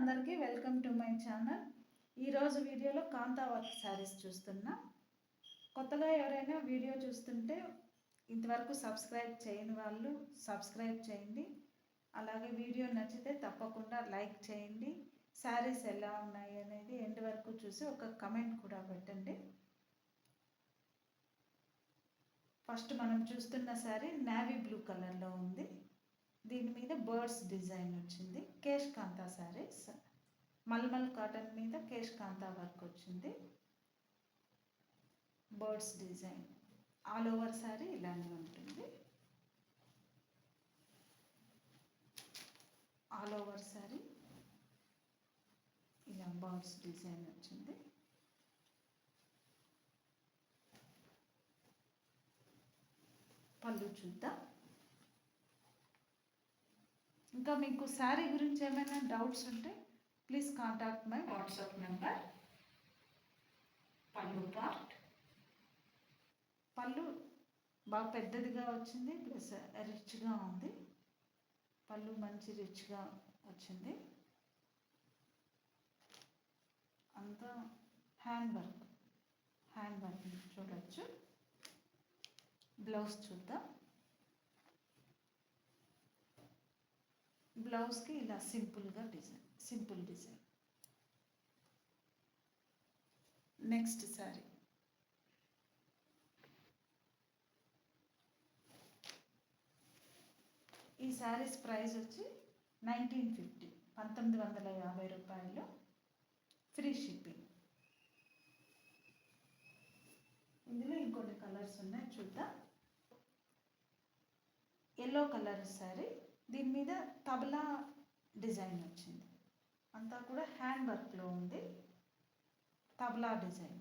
అందరికీ welcome to my channel. ఈరోజు వీడియోలో కాంతా వర్క్ శారీస్ చూస్తున్నా. కొత్తగా ఎవరైనా వీడియో చూస్తుంటే ఇంతవరకు సబ్స్క్రైబ్ చేయని వాళ్ళు సబ్స్క్రైబ్ చేయండి. అలాగే వీడియో నచ్చితే తప్పకుండా లైక్ చేయండి. శారీస్ ఎలా ఉన్నాయి అనేది ఎండ్ వరకు చూసి ఒక కమెంట్ కూడా పెట్టండి. ఫస్ట్ మనం చూస్తున్న శారీ నేవీ బ్లూ కలర్లో ఉంది. దీని మీద బర్డ్స్ డిజైన్ వచ్చింది. కేష్ కాంతా శారీస్, మల్మల్ కాటన్ మీద కేష్ కాంతా వర్క్ వచ్చింది. Birds design all over sari ఇలానే ఉంటుంది. ఆల్ ఓవర్ శారీ ఇలా బర్డ్స్ డిజైన్ వచ్చింది. పళ్ళు చూద్దాం. ఇంకా మీకు శారీ గురించి ఏమైనా డౌట్స్ ఉంటే please contact my WhatsApp number. పళ్ళు పార్ట్, పళ్ళు బాగా పెద్దదిగా వచ్చింది, ప్లస్ రిచ్గా ఉంది. పళ్ళు మంచి రిచ్గా వచ్చింది. అంతా హ్యాండ్ వర్క్ చూడవచ్చు. బ్లౌజ్ చూద్దాం. బ్లౌజ్కి ఇలా సింపుల్ డిజైన్. నెక్స్ట్ శారీ. ఈ శారీస్ ప్రైస్ వచ్చి 1950, 1950 రూపాయలు, ఫ్రీ షిప్పింగ్. ఇందులో ఇంకొన్ని కలర్స్ ఉన్నాయి, చూద్దాం. ఎల్లో కలర్ శారీ, దీని మీద తబలా డిజైన్ వచ్చింది. అంతా కూడా హ్యాండ్ వర్క్లో ఉంది. తబలా డిజైన్.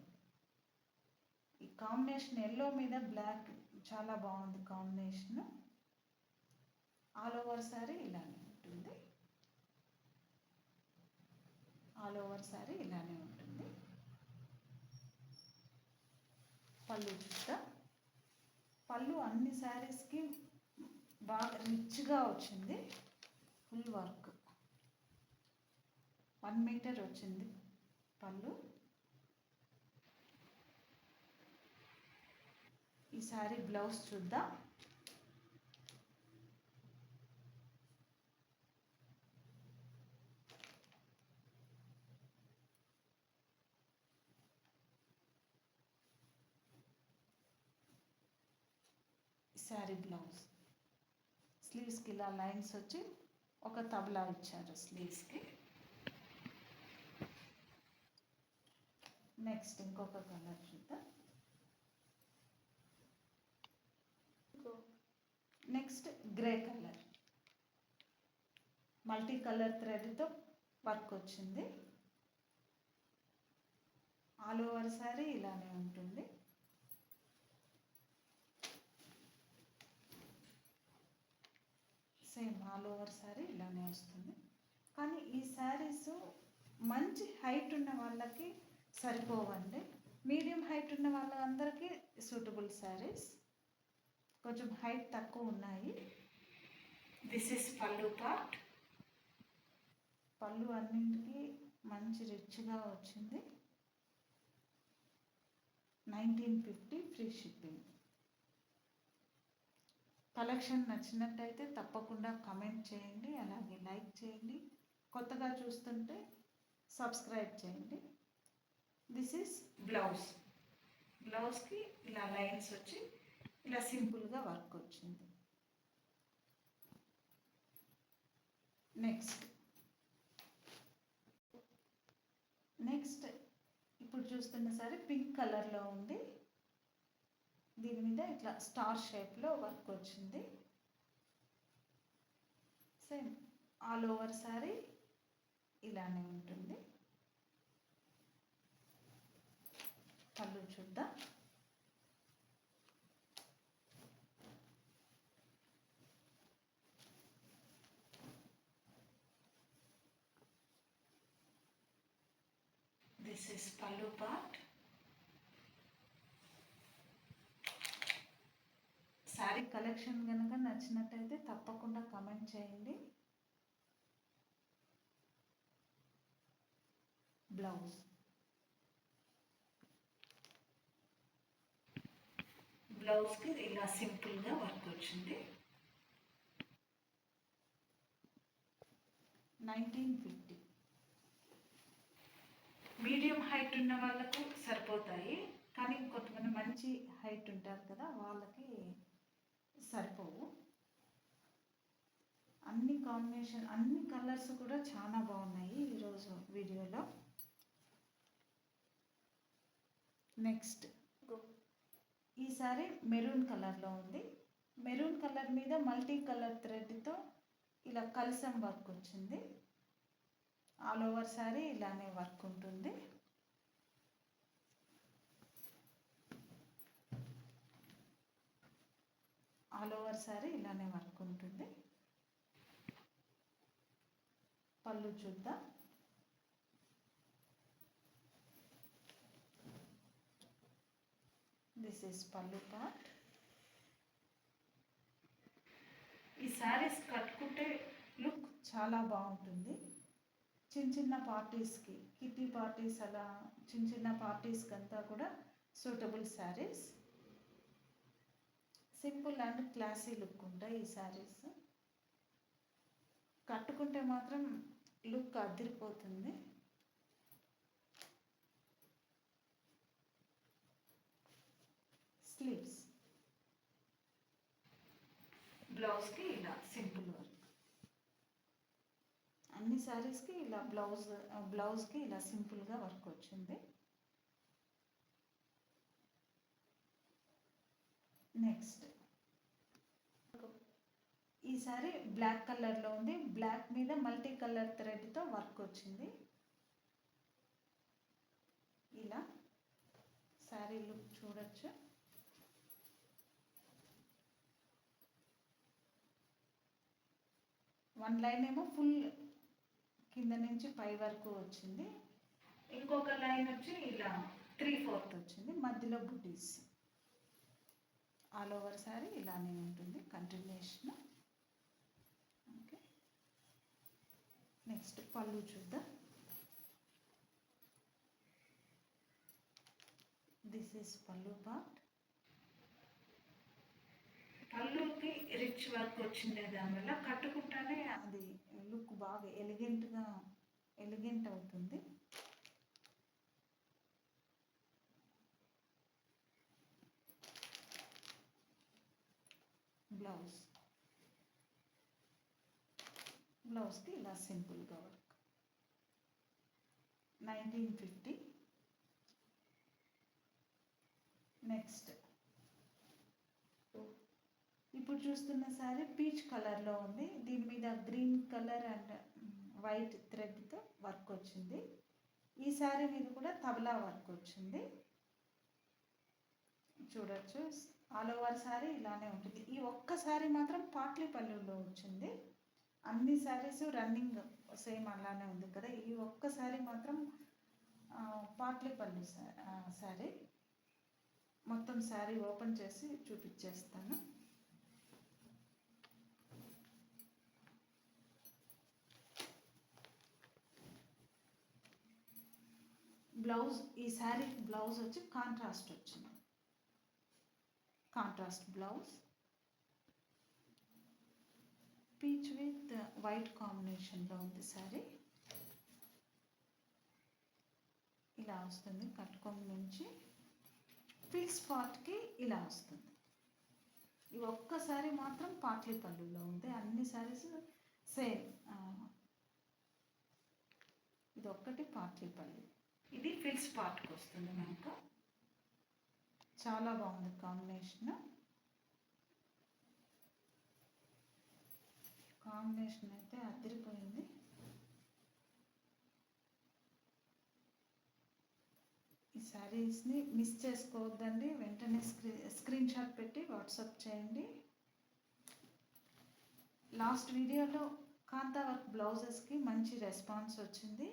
ఈ కాంబినేషన్ ఎల్లో మీద బ్లాక్ చాలా బాగుంది కాంబినేషన్. ఆల్ ఓవర్ శారీ ఇలానే ఉంటుంది. పళ్ళు చూద్దాం. పళ్ళు అన్ని శారీస్కి బాగా రిచ్గా వచ్చింది. ఫుల్ వర్క్ 1 మీటర్ వచ్చింది పళ్ళు. ఈ శారీ బ్లౌజ్ చూద్దాం. శారీ బ్లౌజ్ స్లీవ్స్కి ఇలా లైన్స్ వచ్చి ఒక తబలా ఇచ్చారు స్లీవ్స్కి. నెక్స్ట్ ఇంకొక కలర్ చూద్దాం. Next grey colour, multi colour థ్రెడ్తో వర్క్ వచ్చింది. ఆల్ ఓవర్ శారీ ఇలానే ఉంటుంది. సేమ్ ఆల్ ఓవర్ శారీ ఇలానే వస్తుంది. కానీ ఈ శారీస్ మంచి హైట్ ఉన్న వాళ్ళకి సరిపోవండి. మీడియం హైట్ ఉన్న వాళ్ళందరికీ సూటబుల్ శారీస్. కొంచెం హైట్ తక్కువ ఉన్నాయి. దిస్ ఇస్ పళ్ళు పార్ట్. పళ్ళు అన్నింటికి మంచి రిచ్గా వచ్చింది. 1950, ఫ్రీ షిప్పింగ్. కలెక్షన్ నచ్చినట్టయితే తప్పకుండా కమెంట్ చేయండి, అలాగే లైక్ చేయండి. కొత్తగా చూస్తుంటే సబ్స్క్రైబ్ చేయండి. This is blouse. బ్లౌజ్కి ఇలా లైన్స్ వచ్చి ఇలా సింపుల్గా వర్క్ వచ్చింది. నెక్స్ట్ ఇప్పుడు చూస్తున్న సరే పింక్ కలర్లో ఉంది. దీని మీద ఇట్లా స్టార్ షేప్లో వర్క్ వచ్చింది. సేమ్ ఆల్ ఓవర్ శారీ ఇలానే ఉంటుంది. పళ్ళు చూద్దాం. దిస్ ఇస్ పళ్ళు పార్ట్. శారీ కలెక్షన్ కనుక నచ్చినట్టయితే తప్పకుండా కమెంట్ చేయండి. బ్లౌజ్. బ్లౌజ్కి ఇలా సింపుల్గా వర్క్ వచ్చింది. 1950. మీడియం హైట్ ఉన్న వాళ్ళకు సరిపోతాయి, కానీ కొంతమంది మంచి హైట్ ఉంటారు కదా, వాళ్ళకి సరిపోవు. అన్ని కాంబినేషన్, అన్ని కలర్స్ కూడా చాలా బాగున్నాయి ఈరోజు వీడియోలో. నెక్స్ట్ ఈసారి మెరూన్ కలర్లో ఉంది. మెరూన్ కలర్ మీద మల్టీ కలర్ థ్రెడ్తో ఇలా కలసం వర్క్ వచ్చింది. ఆల్ ఓవర్ సారీ ఇలానే వర్క్ ఉంటుంది. ఆల్ ఓవర్ సారీ ఇలానే వర్క్ ఉంటుంది. పళ్ళు చూద్దాం. దిస్ ఈస్ పళ్ళు పార్ట్. ఈ శారీస్ కట్టుకుంటే లుక్ చాలా బాగుంటుంది. చిన్న చిన్న పార్టీస్కి, కిటీ పార్టీస్, అలా చిన్న చిన్న పార్టీస్కి అంతా కూడా suitable saris. Simple and classy look ఉంటాయి ఈ శారీస్. కట్టుకుంటే మాత్రం లుక్ అదిరిపోతుంది. స్లీవ్స్, బ్లౌజ్కి ఇలా సింపుల్ వర్క్. అన్ని శారీస్కి ఇలా బ్లౌజ్కి ఇలా సింపుల్గా వర్క్ వచ్చింది. నెక్స్ట్ ఈ సారీ బ్లాక్ కలర్లో ఉంది. బ్లాక్ మీద మల్టీ కలర్ థ్రెడ్తో వర్క్ వచ్చింది. ఇలా శారీ లుక్ చూడొచ్చు. వన్ లైన్ ఏమో ఫుల్ కింద నుంచి పై వరకు వచ్చింది. ఇంకొక లైన్ వచ్చి ఇలా 3/4 వచ్చింది. మధ్యలో బుటీస్. ఆల్ ఓవర్ సారీ ఇలానే ఉంటుంది కంటిన్యూషన్. ఓకే, నెక్స్ట్ పళ్ళు చూద్దాం. దిస్ ఈస్ పళ్ళు పార్ట్. పళ్ళుకి రిచ్ వర్క్ వచ్చిండే దానివల్ల కట్టుకుంటానే అది లుక్ బాగా ఎలిగెంట్ అవుతుంది. బ్లౌజ్కి ఇలా సింపుల్గా వర్క్. 1950. నెక్స్ట్ ఇప్పుడు చూస్తున్న శారీ పీచ్ కలర్లో ఉంది. దీని మీద గ్రీన్ కలర్ అండ్ వైట్ థ్రెడ్తో వర్క్ వచ్చింది. ఈ శారీ మీద కూడా తబలా వర్క్ వచ్చింది. చూడొచ్చు. ఆల్ ఓవర్ శారీ ఇలానే ఉంటుంది. ఈ ఒక్క శారీ మాత్రం పాట్లీ పళ్ళులో వచ్చింది. అన్ని శారీస్ రన్నింగ్ సేమ్ అలానే ఉంది కదా, ఈ ఒక్క శారీ మాత్రం పాట్లీ పళ్ళు శారీ. మొత్తం శారీ ఓపెన్ చేసి చూపించేస్తాను. బ్లౌజ్, ఈ శారీ బ్లౌజ్ వచ్చి కాంట్రాస్ట్ వచ్చింది. Contrast blouse, peach with white కాంబినేషన్లో ఉంది శారీ. ఇలా వస్తుంది. కట్టుకొని నుంచి ఫిక్స్ పార్ట్కి ఇలా వస్తుంది. ఈ ఒక్కసారి మాత్రం పాట్లీ పళ్ళులో ఉంది. అన్ని శారీస్ సేమ్. ఇది ఒక్కటి పాట్లీ పళ్ళు. ఇది ఫిక్స్ పార్ట్కి వస్తుంది మనకు. చాలా బాగుంది కాంబినేషన్. కాంబినేషన్ అయితే అదిరిపోయింది. ఈ శారీస్ని మిస్ చేసుకోవద్దండి. వెంటనే స్క్రీన్ షాట్ పెట్టి వాట్సాప్ చేయండి. లాస్ట్ వీడియోలో కాంతా వర్క్ బ్లౌజెస్కి మంచి రెస్పాన్స్ వచ్చింది.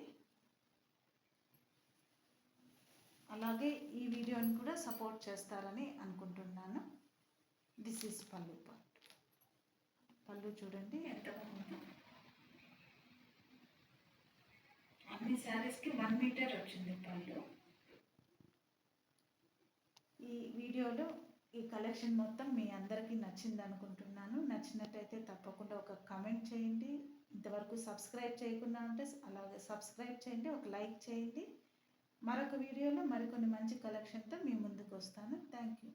అలాగే ఈ వీడియోని కూడా సపోర్ట్ చేస్తారని అనుకుంటున్నాను. దిస్ ఈస్ పళ్ళు పార్ట్. పళ్ళు చూడండి ఎంత బాగుందో. అన్ని శారీస్కి 1 మీటర్ వచ్చింది పళ్ళు. ఈ వీడియోలో ఈ కలెక్షన్ మొత్తం మీ అందరికీ నచ్చింది అనుకుంటున్నాను. నచ్చినట్టయితే తప్పకుండా ఒక కామెంట్ చేయండి. ఇంతవరకు సబ్స్క్రైబ్ చేయకుండా ఉంటే అలాగే సబ్స్క్రైబ్ చేయండి, ఒక లైక్ చేయండి. మరొక వీడియోలో మరికొన్ని మంచి కలెక్షన్తో మీ ముందుకు వస్తాను. Thank you.